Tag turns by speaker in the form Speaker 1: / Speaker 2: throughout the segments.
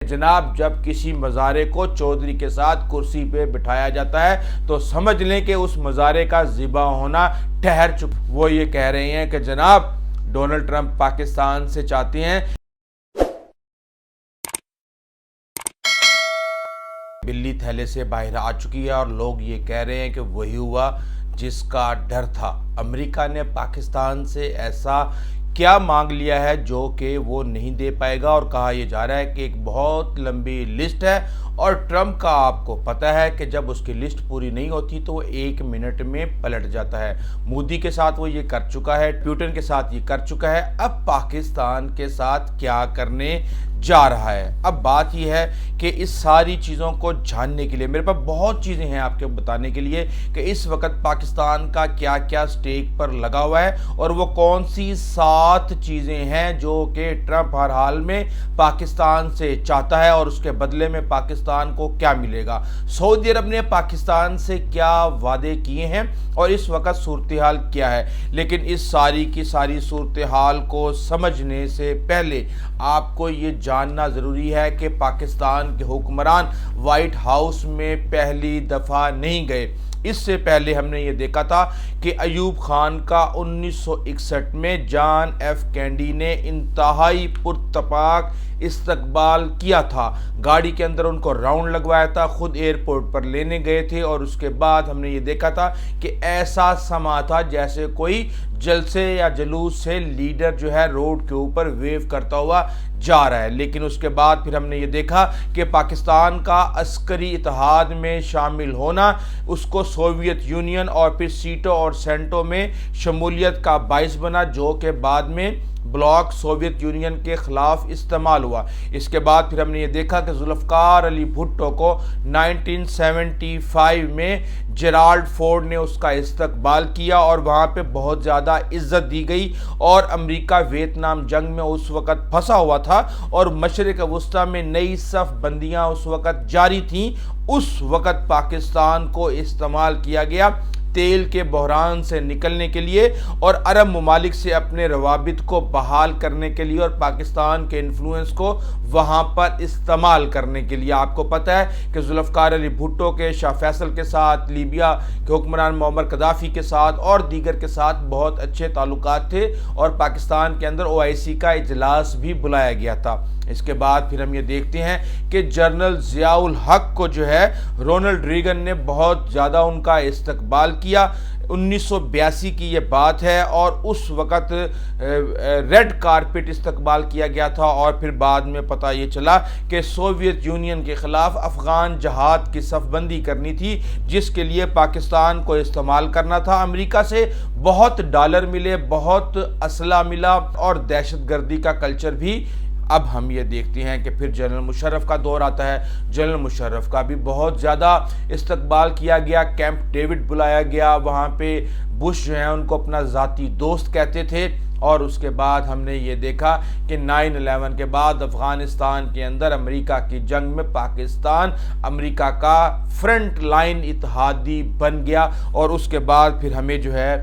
Speaker 1: जनाब, जब किसी मज़ारे को चौधरी के साथ कुर्सी पे बिठाया जाता है तो समझ लें कि उस मज़ारे का ज़िबा होना ठहर चुका। वो ये कह रहे हैं कि जनाब, डोनाल्ड ट्रंप पाकिस्तान से चाहते हैं बिल्ली थैले से बाहर आ चुकी है और लोग ये कह रहे हैं कि वही हुआ जिसका डर था। अमेरिका ने पाकिस्तान से ऐसा क्या मांग लिया है जो कि वो नहीं दे पाएगा, और कहा यह जा रहा है कि एक बहुत लंबी लिस्ट है और ट्रंप का आपको पता है कि जब उसकी लिस्ट पूरी नहीं होती तो वो 1 मिनट में पलट जाता है। मोदी के साथ वो ये कर चुका है, पुतिन के साथ ये कर चुका है, अब पाकिस्तान के साथ क्या करने जा रहा है। अब बात यह है कि इस सारी चीज़ों को जानने के लिए मेरे पास बहुत चीज़ें हैं आपके बताने के लिए कि इस वक्त पाकिस्तान का क्या क्या स्टेक पर लगा हुआ है और वो कौन सी 7 चीज़ें हैं जो कि ट्रंप हर हाल में पाकिस्तान से चाहता है और उसके बदले में पाकिस्तान को क्या मिलेगा। सऊदी अरब ने पाकिस्तान से क्या वादे किए हैं और इस वक्त सूरत हाल क्या है। लेकिन इस सारी की सारी सूरत हाल को समझने से पहले आपको ये जानना ज़रूरी है कि पाकिस्तान के हुक्मरान वाइट हाउस में पहली दफ़ा नहीं गए। इससे पहले हमने ये देखा था कि अयूब खान का 1961 में जॉन एफ कैनेडी ने इंतहाई पुरतपाक इस्तकबाल किया था। गाड़ी के अंदर उनको राउंड लगवाया था, खुद एयरपोर्ट पर लेने गए थे और उसके बाद हमने ये देखा था कि ऐसा समा था जैसे कोई जलसे या जुलूस से लीडर जो है रोड के ऊपर वेव करता हुआ जा रहा है। लेकिन उसके बाद फिर हमने ये देखा कि पाकिस्तान का अस्करी इत्तेहाद में शामिल होना उसको सोवियत यूनियन और फिर सीटों और सेंटों में शमूलियत का बाइस बना, जो कि बाद में ब्लॉक सोवियत यूनियन के खिलाफ इस्तेमाल हुआ। इसके बाद फिर हमने ये देखा कि जुल्फ़िकार अली भुट्टो को 1975 में जेराल्ड फोर्ड ने उसका इस्तकबाल किया और वहाँ पे बहुत ज़्यादा इज्जत दी गई। और अमेरिका वियतनाम जंग में उस वक़्त फंसा हुआ था और मशरिक़ वस्ता में नई सफ़ बंदियाँ उस वक़्त जारी थीं। उस वक़्त पाकिस्तान को इस्तेमाल किया गया तेल के बहरान से निकलने के लिए और अरब ममालिक से अपने रवाबित को बहाल करने के लिए और पाकिस्तान के इन्फ्लुएंस को वहाँ पर इस्तेमाल करने के लिए। आपको पता है कि जुल्फ़िकार अली भुट्टो के शाह फैसल के साथ, लीबिया के हुक्मरान मुअम्मर कद्दाफ़ी के साथ और दीगर के साथ बहुत अच्छे ताल्लुकात थे और पाकिस्तान के अंदर OIC का इजलास भी बुलाया गया था। इसके बाद फिर हम ये देखते हैं कि जनरल ज़ियाउल हक को जो है रोनाल्ड रीगन ने बहुत ज़्यादा उनका इस्तकबाल किया। 1982 की ये बात है और उस वक़्त रेड कारपेट इस्तकबाल किया गया था और फिर बाद में पता ये चला कि सोवियत यूनियन के ख़िलाफ़ अफ़गान जहाद की सफ़बंदी करनी थी, जिसके लिए पाकिस्तान को इस्तेमाल करना था। अमेरिका से बहुत डॉलर मिले, बहुत असला मिला और दहशतगर्दी का कल्चर भी। अब हम ये देखते हैं कि फिर जनरल मुशर्रफ का दौर आता है। जनरल मुशर्रफ का भी बहुत ज़्यादा इस्तकबाल किया गया, कैंप डेविड बुलाया गया, वहाँ पे बुश जो है उनको अपना ज़ाती दोस्त कहते थे। और उसके बाद हमने ये देखा कि 9/11 के बाद अफ़गानिस्तान के अंदर अमेरिका की जंग में पाकिस्तान अमेरिका का फ्रंट लाइन इत्तेहादी बन गया और उसके बाद फिर हमें जो है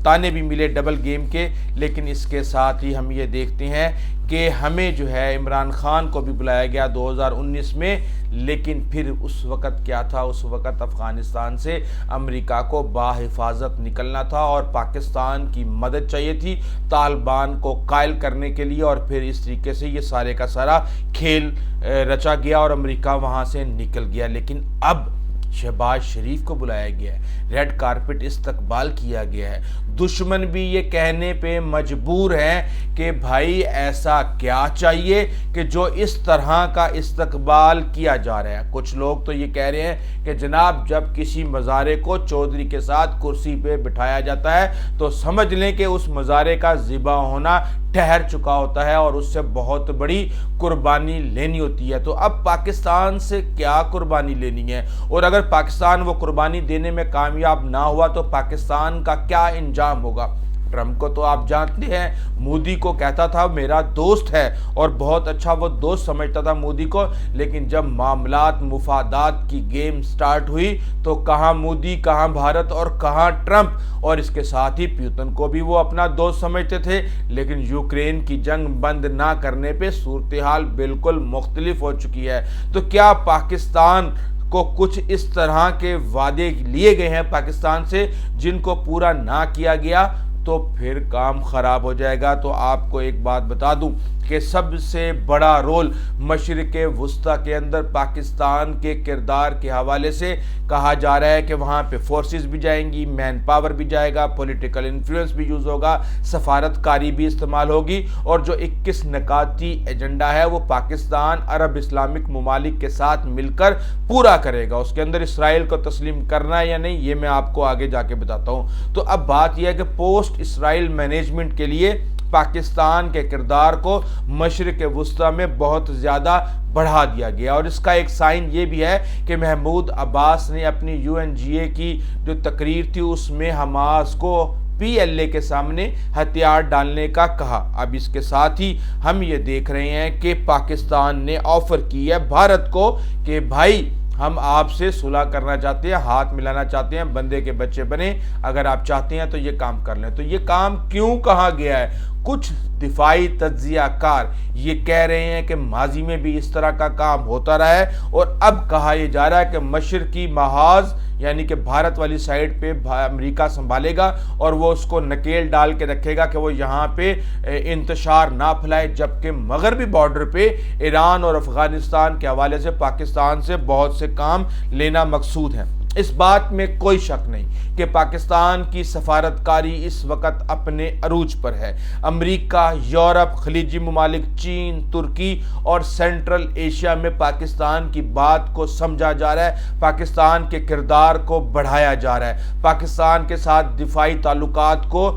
Speaker 1: ताने भी मिले डबल गेम के। लेकिन इसके साथ ही हम ये देखते हैं कि हमें जो है इमरान खान को भी बुलाया गया 2019 में। लेकिन फिर उस वक़्त क्या था, उस वक़्त अफ़गानिस्तान से अमेरिका को बाहिफाजत निकलना था और पाकिस्तान की मदद चाहिए थी तालिबान को कायल करने के लिए। और फिर इस तरीके से ये सारे का सारा खेल रचा गया और अमेरिका वहाँ से निकल गया। लेकिन अब शहबाज शरीफ को बुलाया गया है, रेड कारपेट इस्तकबाल किया गया है। दुश्मन भी ये कहने पे मजबूर हैं कि भाई ऐसा क्या चाहिए कि जो इस तरह का इस्तकबाल किया जा रहा है। कुछ लोग तो ये कह रहे हैं कि जनाब, जब किसी मज़ारे को चौधरी के साथ कुर्सी पे बिठाया जाता है तो समझ लें कि उस मज़ारे का ज़िबा होना ठहर चुका होता है और उससे बहुत बड़ी कुर्बानी लेनी होती है। तो अब पाकिस्तान से क्या कुर्बानी लेनी है और अगर पाकिस्तान वो कुर्बानी देने में कामयाब ना हुआ तो पाकिस्तान का क्या इंजाम होगा। ٹرمپ کو تو آپ جانتے ہیں، مودی کو کہتا تھا میرا دوست ہے اور بہت اچھا وہ دوست سمجھتا تھا مودی کو، لیکن جب معاملات مفادات کی گیم سٹارٹ ہوئی تو کہاں مودی، کہاں بھارت اور کہاں ٹرمپ، اور اس کے ساتھ ہی پیوتن کو بھی وہ اپنا دوست سمجھتے تھے، لیکن یوکرین کی جنگ بند نہ کرنے پہ صورتحال بالکل مختلف ہو چکی ہے۔ تو کیا پاکستان کو کچھ اس طرح کے وعدے لیے گئے ہیں پاکستان سے جن کو پورا نہ کیا گیا تو پھر کام خراب ہو جائے گا؟ تو آپ کو ایک بات بتا دوں کہ سب سے بڑا رول مشرق وسطیٰ کے اندر پاکستان کے کردار کے حوالے سے کہا جا رہا ہے کہ وہاں پہ فورسز بھی جائیں گی، مین پاور بھی جائے گا، پولیٹیکل انفلوئنس بھی یوز ہوگا، سفارتکاری بھی استعمال ہوگی، اور جو 21 نکاتی ایجنڈا ہے وہ پاکستان عرب اسلامک ممالک کے ساتھ مل کر پورا کرے گا۔ اس کے اندر اسرائیل کو تسلیم کرنا ہے یا نہیں یہ میں آپ کو آگے جا کے بتاتا ہوں۔ تو اب بات یہ ہے کہ پوسٹ اسرائیل مینجمنٹ کے لیے پاکستان کے کردار کو مشرق وسطیٰ میں بہت زیادہ بڑھا دیا گیا، اور اس کا ایک سائن یہ بھی ہے کہ محمود عباس نے اپنی UNGA کی جو تقریر تھی اس میں حماس کو PLA کے سامنے ہتھیار ڈالنے کا کہا۔ اب اس کے ساتھ ہی ہم یہ دیکھ رہے ہیں کہ پاکستان نے آفر کی ہے بھارت کو کہ بھائی ہم آپ سے صلح کرنا چاہتے ہیں، ہاتھ ملانا چاہتے ہیں، بندے کے بچے بنے، اگر آپ چاہتے ہیں تو یہ کام کر لیں۔ تو یہ کام کیوں کہا گیا ہے؟ کچھ دفاعی تجزیہ کار یہ کہہ رہے ہیں کہ ماضی میں بھی اس طرح کا کام ہوتا رہا ہے، اور اب کہا یہ جا رہا ہے کہ مشرقی محاذ یعنی کہ بھارت والی سائیڈ پہ امریکہ سنبھالے گا اور وہ اس کو نکیل ڈال کے رکھے گا کہ وہ یہاں پہ انتشار نہ پھیلائے، جبکہ مغربی بارڈر پہ ایران اور افغانستان کے حوالے سے پاکستان سے بہت سے کام لینا مقصود ہے۔ اس بات میں کوئی شک نہیں کہ پاکستان کی سفارتکاری اس وقت اپنے عروج پر ہے۔ امریکہ، یورپ، خلیجی ممالک، چین، ترکی اور سینٹرل ایشیا میں پاکستان کی بات کو سمجھا جا رہا ہے، پاکستان کے کردار کو بڑھایا جا رہا ہے، پاکستان کے ساتھ دفاعی تعلقات کو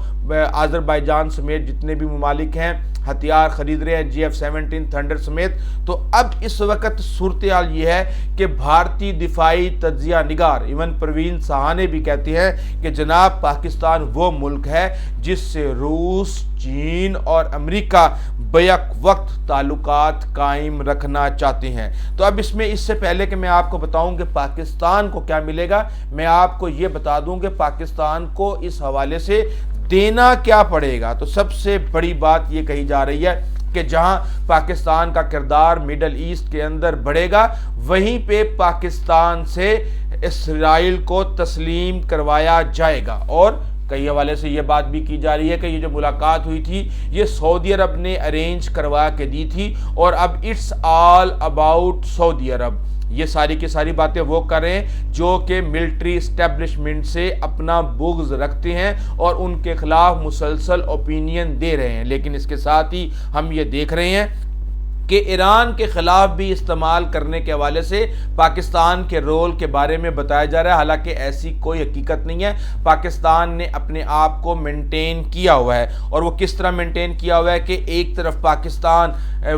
Speaker 1: آذربائیجان سمیت جتنے بھی ممالک ہیں ہتھیار خرید رہے ہیں، GF-17 تھنڈر سمیت۔ تو اب اس وقت صورتحال یہ ہے کہ بھارتی دفاعی تجزیہ نگار ایون پروین سہانے بھی کہتے ہیں کہ جناب پاکستان وہ ملک ہے جس سے روس، چین اور امریکہ بیک وقت تعلقات قائم رکھنا چاہتے ہیں۔ تو اب اس سے پہلے کہ میں آپ کو بتاؤں کہ پاکستان کو کیا ملے گا، میں آپ کو یہ بتا دوں کہ پاکستان کو اس حوالے سے دینا کیا پڑے گا۔ تو سب سے بڑی بات یہ کہی جا رہی ہے کہ جہاں پاکستان کا کردار میڈل ایسٹ کے اندر بڑھے گا وہیں پہ پاکستان سے اسرائیل کو تسلیم کروایا جائے گا، اور کئی حوالے سے یہ بات بھی کی جا رہی ہے کہ یہ جو ملاقات ہوئی تھی یہ سعودی عرب نے ارینج کروا کے دی تھی، اور اب اٹس آل اباؤٹ سعودی عرب۔ یہ ساری کی ساری باتیں وہ کریں جو کہ ملٹری اسٹیبلشمنٹ سے اپنا بغض رکھتے ہیں اور ان کے خلاف مسلسل اوپینین دے رہے ہیں، لیکن اس کے ساتھ ہی ہم یہ دیکھ رہے ہیں کہ ایران کے خلاف بھی استعمال کرنے کے حوالے سے پاکستان کے رول کے بارے میں بتایا جا رہا ہے، حالانکہ ایسی کوئی حقیقت نہیں ہے۔ پاکستان نے اپنے آپ کو مینٹین کیا ہوا ہے، اور وہ کس طرح مینٹین کیا ہوا ہے کہ ایک طرف پاکستان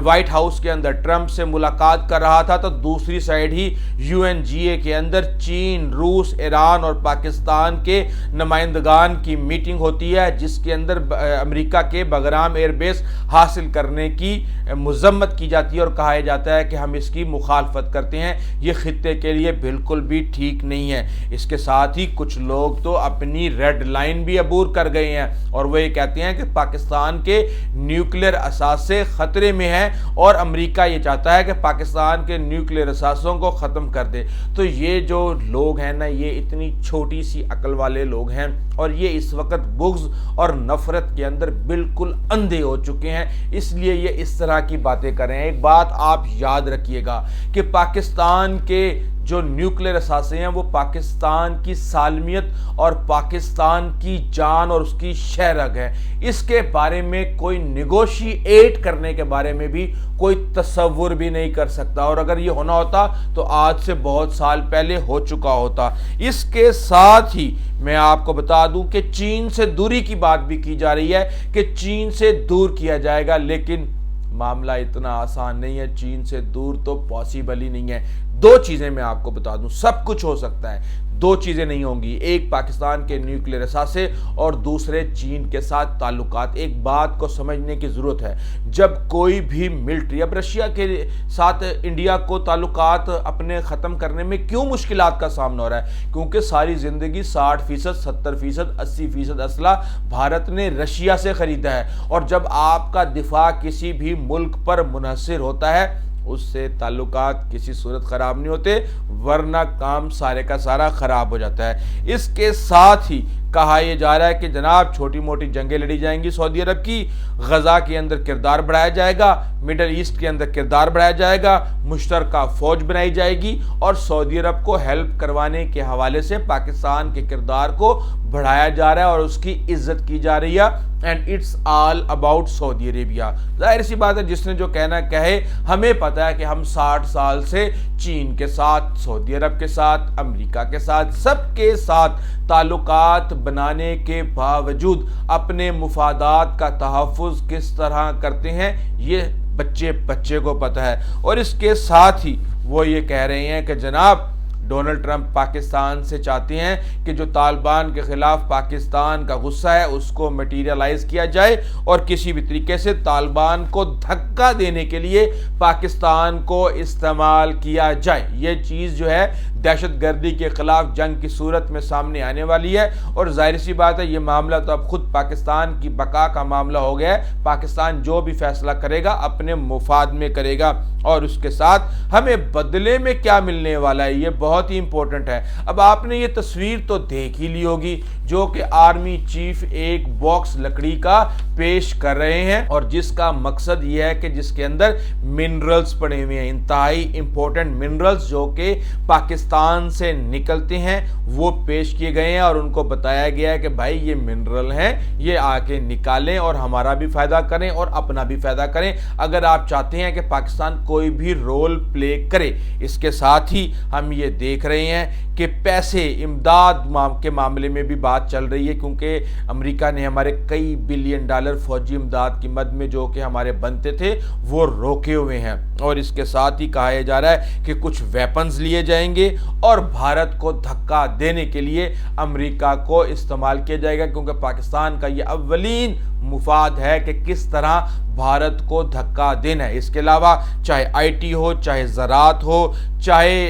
Speaker 1: وائٹ ہاؤس کے اندر ٹرمپ سے ملاقات کر رہا تھا تو دوسری سائیڈ ہی UNGA کے اندر چین، روس، ایران اور پاکستان کے نمائندگان کی میٹنگ ہوتی ہے، جس کے اندر امریکہ کے بگرام ایئر بیس حاصل کرنے کی مذمت کی جاتی ہے اور کہا جاتا ہے کہ ہم اس کی مخالفت کرتے ہیں۔ یہ خطے کے لیے بالکل بھی ٹھیک نہیں ہے۔ اس کے ساتھ ہی کچھ لوگ تو اپنی ریڈ لائن بھی عبور کر گئے ہیں، اور وہ یہ کہتے ہیں کہ پاکستان کے نیوکلیر اثاثے خطرے میں ہیں اور امریکہ یہ چاہتا ہے کہ پاکستان کے نیوکلیر اثاثوں کو ختم کر دے۔ تو یہ جو لوگ ہیں نا، یہ اتنی چھوٹی سی عقل والے لوگ ہیں، اور یہ اس وقت بغض اور نفرت کے اندر بالکل اندھے ہو چکے ہیں، اس لیے یہ اس طرح کی باتیں کریں۔ ایک بات آپ یاد رکھیے گا کہ پاکستان کے جو نیوکلیر اثاثے ہیں وہ پاکستان کی سالمیت اور پاکستان کی جان اور اس کی شہرگ ہے۔ اس کے بارے میں کوئی نیگوشیٹ کرنے کے بارے میں بھی کوئی تصور بھی نہیں کر سکتا، اور اگر یہ ہونا ہوتا تو آج سے بہت سال پہلے ہو چکا ہوتا۔ اس کے ساتھ ہی میں آپ کو بتا دوں کہ چین سے دوری کی بات بھی کی جا رہی ہے کہ چین سے دور کیا جائے گا، لیکن معاملہ اتنا آسان نہیں ہے، چین سے دور تو پاسیبل ہی نہیں ہے۔ दो चीजें मैं आपको बता दूं, सब कुछ हो सकता है, दो चीजें नहीं होंगी, एक पाकिस्तान के न्यूक्लियर असासे और दूसरे चीन के साथ ताल्लुकात। एक बात को समझने की जरूरत है, जब कोई भी मिलिट्री, अब रशिया के साथ इंडिया को ताल्लुकात अपने खत्म करने में क्यों मुश्किलात का सामना हो रहा है, क्योंकि सारी जिंदगी 60%, 70%, 80% असला भारत ने रशिया से खरीदा है, और जब आपका दिफा किसी भी मुल्क पर मुनहसर होता है उससे ताल्लुकात किसी सूरत खराब नहीं होते, वरना काम सारे का सारा खराब हो जाता है। इसके साथ ही कहा यह जा रहा है कि जनाब छोटी मोटी जंगें लड़ी जाएंगी सऊदी अरब की, गजा के अंदर किरदार बढ़ाया जाएगा, मिडल ईस्ट के अंदर किरदार बढ़ाया जाएगा, मुश्तरका फौज बनाई जाएगी, और सऊदी अरब को हेल्प करवाने के हवाले से पाकिस्तान के किरदार को बढ़ाया जा रहा है और उसकी इज्जत की जा रही है। And it's all about Saudi Arabia. जाहिर सी बात है, जिसने जो कहना कहे, हमें पता है कि हम 60 साल से चीन के साथ, सऊदी अरब के साथ, अमेरिका के साथ, सबके साथ ताल्लुकात बनाने के बावजूद अपने मुफादात का तहफ़्फ़ुज़ किस तरह करते हैं ये बच्चे बच्चे को पता है। और इसके साथ ही वो ये कह रहे हैं कि जनाब डोनाल्ड ट्रंप पाकिस्तान से चाहते हैं कि जो तालिबान के खिलाफ पाकिस्तान का गुस्सा है उसको मटीरियलाइज किया जाए और किसी भी तरीके से तालिबान को धक्का देने के लिए पाकिस्तान को इस्तेमाल किया जाए। ये चीज़ जो है दहशतगर्दी के खिलाफ जंग की सूरत में सामने आने वाली है, और जाहिर सी बात है ये मामला तो अब खुद पाकिस्तान की बका का मामला हो गया है। पाकिस्तान जो भी फैसला करेगा अपने मुफाद में करेगा, और उसके साथ हमें बदले में क्या मिलने वाला है ये बहुत ही इंपॉर्टेंट है। अब आपने ये तस्वीर तो देख ही ली होगी जो कि आर्मी चीफ एक बॉक्स लकड़ी का पेश कर रहे हैं, और जिसका मकसद ये है कि जिसके अंदर मिनरल्स पड़े हुए हैं, इंतहाई इंपॉर्टेंट मिनरल्स जो कि पाकिस्तान से निकलते हैं वो पेश किए गए हैं, और उनको बताया गया है कि भाई ये मिनरल हैं, ये आके निकालें और हमारा भी फायदा करें और अपना भी फायदा करें अगर आप चाहते हैं कि पाकिस्तान कोई भी रोल प्ले करे। इसके साथ ही हम ये देख रहे हैं कि पैसे इमदाद के मामले में भी बात चल रही है, क्योंकि अमेरिका ने हमारे कई बिलियन डॉलर फौजी इमदाद की मद में जो कि हमारे बनते थे वो रोके हुए हैं। और इसके साथ ही कहा जा रहा है कि कुछ वेपन्स लिए जाएंगे और भारत को धक्का देने के लिए अमेरिका को इस्तेमाल किया जाएगा, क्योंकि पाकिस्तान का ये अव्वलीन मुफाद है कि किस तरह भारत को धक्का देना है। इसके अलावा चाहे आईटी हो, चाहे ज़राअत हो, चाहे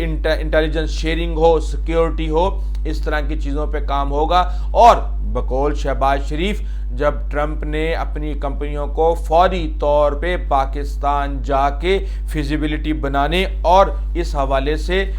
Speaker 1: इंटेलिजेंस शेयरिंग हो, सिक्योरिटी हो, इस तरह की चीज़ों पे काम होगा। और बकौल शहबाज शरीफ, जब ट्रंप ने अपनी कंपनियों को फौरी तौर पे पाकिस्तान जाके फिजिबिलिटी बनाने और इस हवाले से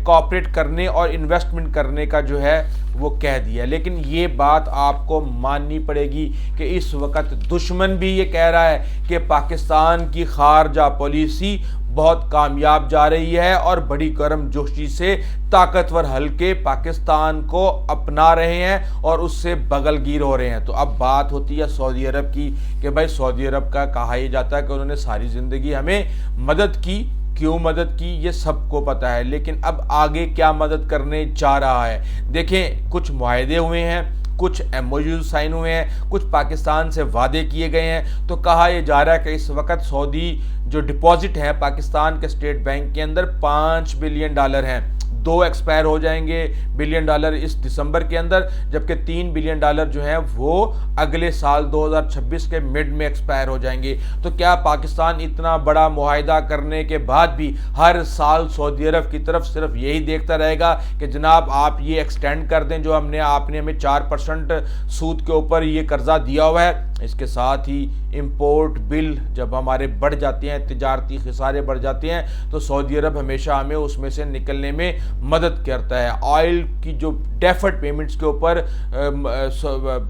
Speaker 1: कॉपरेट करने और इन्वेस्टमेंट करने का जो है वो कह दिया, लेकिन ये बात आपको माननी पड़ेगी कि इस वक्त दुश्मन भी ये कह रहा है कि पाकिस्तान की खारजा पॉलिसी बहुत कामयाब जा रही है और बड़ी गर्मजोशी से ताकतवर हल्के पाकिस्तान को अपना रहे हैं और उससे बगलगीर हो रहे हैं। तो अब बात होती है सऊदी अरब की कि भाई सऊदी अरब का कहा ही जाता है कि उन्होंने सारी ज़िंदगी हमें मदद की, क्यों मदद की ये सबको पता है, लेकिन अब आगे क्या मदद करने जा रहा है। देखें, कुछ मुआहदे हुए हैं, कुछ एमओयू साइन हुए हैं, कुछ पाकिस्तान से वादे किए गए हैं। तो कहा यह जा रहा है कि इस वक्त सऊदी जो डिपॉजिट है पाकिस्तान के स्टेट बैंक के अंदर $5 बिलियन हैं, 2 एक्सपायर हो जाएंगे बिलियन डॉलर इस दिसंबर के अंदर, जबकि $3 बिलियन जो हैं वो अगले साल 2026 के मिड में एक्सपायर हो जाएंगे। तो क्या पाकिस्तान इतना बड़ा मुआहिदा करने के बाद भी हर साल सऊदी अरब की तरफ सिर्फ यही देखता रहेगा कि जनाब आप ये एक्सटेंड कर दें जो आपने हमें 4% सूद के ऊपर ये कर्जा दिया हुआ है। इसके साथ ही इंपोर्ट बिल जब हमारे बढ़ जाते हैं, तिजारती खिसारे बढ़ जाते हैं, तो सऊदी अरब हमेशा हमें उसमें से निकलने में मदद करता है। ऑयल की जो डेफर्ड पेमेंट्स के ऊपर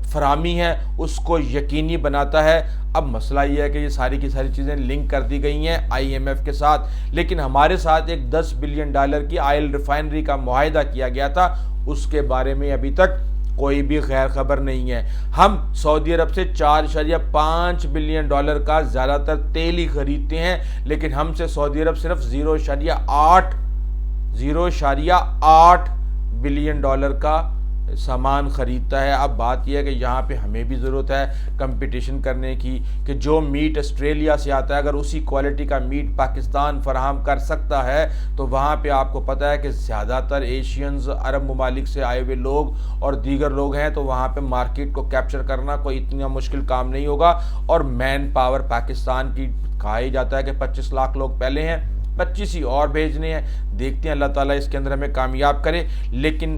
Speaker 1: फराहमी है उसको यकीनी बनाता है। अब मसला ये है कि ये सारी की सारी चीज़ें लिंक कर दी गई हैं IMF के साथ, लेकिन हमारे साथ एक $10 बिलियन की ऑयल रिफाइनरी का मुआहिदा किया गया था, उसके बारे में अभी तक कोई भी खैर खबर नहीं है। हम सऊदी अरब से $4.5 बिलियन का ज़्यादातर तेल ही खरीदते हैं, लेकिन हमसे सऊदी अरब सिर्फ 0.8 बिलियन का سامان خریدتا ہے۔ اب بات یہ ہے کہ یہاں پہ ہمیں بھی ضرورت ہے کمپٹیشن کرنے کی، کہ جو میٹ آسٹریلیا سے آتا ہے اگر اسی کوالٹی کا میٹ پاکستان فراہم کر سکتا ہے تو وہاں پہ آپ کو پتہ ہے کہ زیادہ تر ایشینز، عرب ممالک سے آئے ہوئے لوگ اور دیگر لوگ ہیں، تو وہاں پہ مارکیٹ کو کیپچر کرنا کوئی اتنا مشکل کام نہیں ہوگا۔ اور مین پاور پاکستان کی کہا ہی جاتا ہے کہ 25 لاکھ لوگ پہلے ہیں، 25 ہی اور بھیجنے ہیں، دیکھتے ہیں اللہ تعالیٰ اس کے اندر ہمیں کامیاب کرے۔ لیکن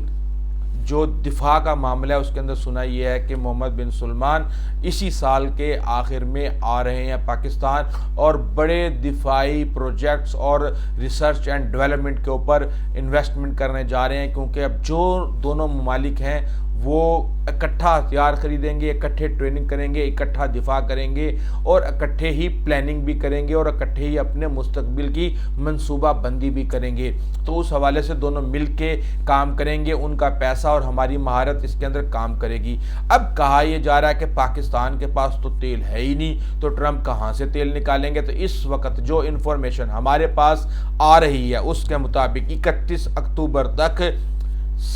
Speaker 1: جو دفاع کا معاملہ ہے اس کے اندر سنا یہ ہے کہ محمد بن سلمان اسی سال کے آخر میں آ رہے ہیں پاکستان، اور بڑے دفاعی پروجیکٹس اور ریسرچ اینڈ ڈیولپمنٹ کے اوپر انویسٹمنٹ کرنے جا رہے ہیں، کیونکہ اب جو دونوں ممالک ہیں وہ اکٹھا ہتھیار خریدیں گے، اکٹھے ٹریننگ کریں گے، اکٹھا دفاع کریں گے، اور اکٹھے ہی پلاننگ بھی کریں گے، اور اکٹھے ہی اپنے مستقبل کی منصوبہ بندی بھی کریں گے۔ تو اس حوالے سے دونوں مل کے کام کریں گے، ان کا پیسہ اور ہماری مہارت اس کے اندر کام کرے گی۔ اب کہا یہ جا رہا ہے کہ پاکستان کے پاس تو تیل ہے ہی نہیں، تو ٹرمپ کہاں سے تیل نکالیں گے؟ تو اس وقت جو انفارمیشن ہمارے پاس آ رہی ہے اس کے مطابق 31 اکتوبر تک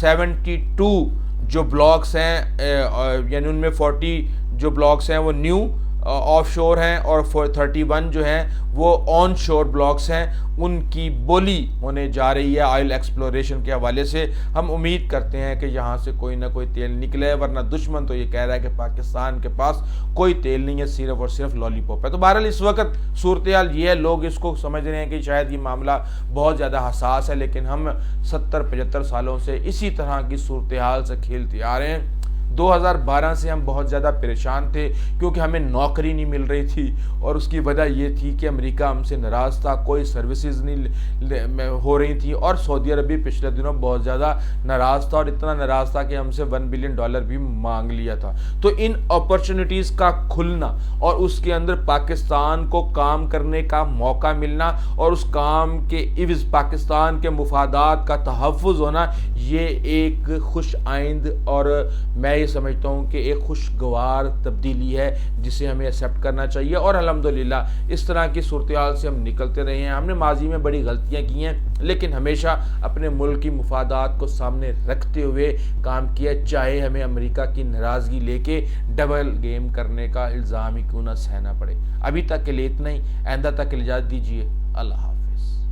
Speaker 1: 72 جو بلاکس ہیں، یعنی ان میں 40 جو بلاکس ہیں وہ نیو آف شور ہیں، اور 31 جو ہیں وہ آن شور بلاکس ہیں، ان کی بولی ہونے جا رہی ہے آئل ایکسپلوریشن کے حوالے سے۔ ہم امید کرتے ہیں کہ یہاں سے کوئی نہ کوئی تیل نکلے، ورنہ دشمن تو یہ کہہ رہا ہے کہ پاکستان کے پاس کوئی تیل نہیں ہے، صرف اور صرف لالی پاپ ہے۔ تو بہرحال اس وقت صورتحال یہ ہے، لوگ اس کو سمجھ رہے ہیں کہ شاید یہ معاملہ بہت زیادہ حساس ہے، لیکن ہم 70-75 سالوں سے اسی طرح کی صورتحال سے کھیلتے آ رہے ہیں۔ 2012 سے ہم بہت زیادہ پریشان تھے کیونکہ ہمیں نوکری نہیں مل رہی تھی، اور اس کی وجہ یہ تھی کہ امریکہ ہم سے ناراض تھا، کوئی سروسز نہیں ہو رہی تھی، اور سعودی عرب بھی پچھلے دنوں بہت زیادہ ناراض تھا، اور اتنا ناراض تھا کہ ہم سے $1 بلین بھی مانگ لیا تھا۔ تو ان اپرچونٹیز کا کھلنا اور اس کے اندر پاکستان کو کام کرنے کا موقع ملنا، اور اس کام کے عوض پاکستان کے مفادات کا تحفظ ہونا، یہ ایک خوش آئند اور میں یہ سمجھتا ہوں کہ ایک خوشگوار تبدیلی ہے جسے ہمیں ایکسیپٹ کرنا چاہیے۔ اور الحمدللہ اس طرح کی صورتحال سے ہم نکلتے رہے ہیں۔ ہم نے ماضی میں بڑی غلطیاں کی ہیں، لیکن ہمیشہ اپنے ملک کی مفادات کو سامنے رکھتے ہوئے کام کیا، چاہے ہمیں امریکہ کی ناراضگی لے کے ڈبل گیم کرنے کا الزام ہی کیوں نہ سہنا پڑے۔ ابھی تک کے لیے اتنا ہی، آئندہ تک کے لیے اجازت دیجیے، اللہ حافظ۔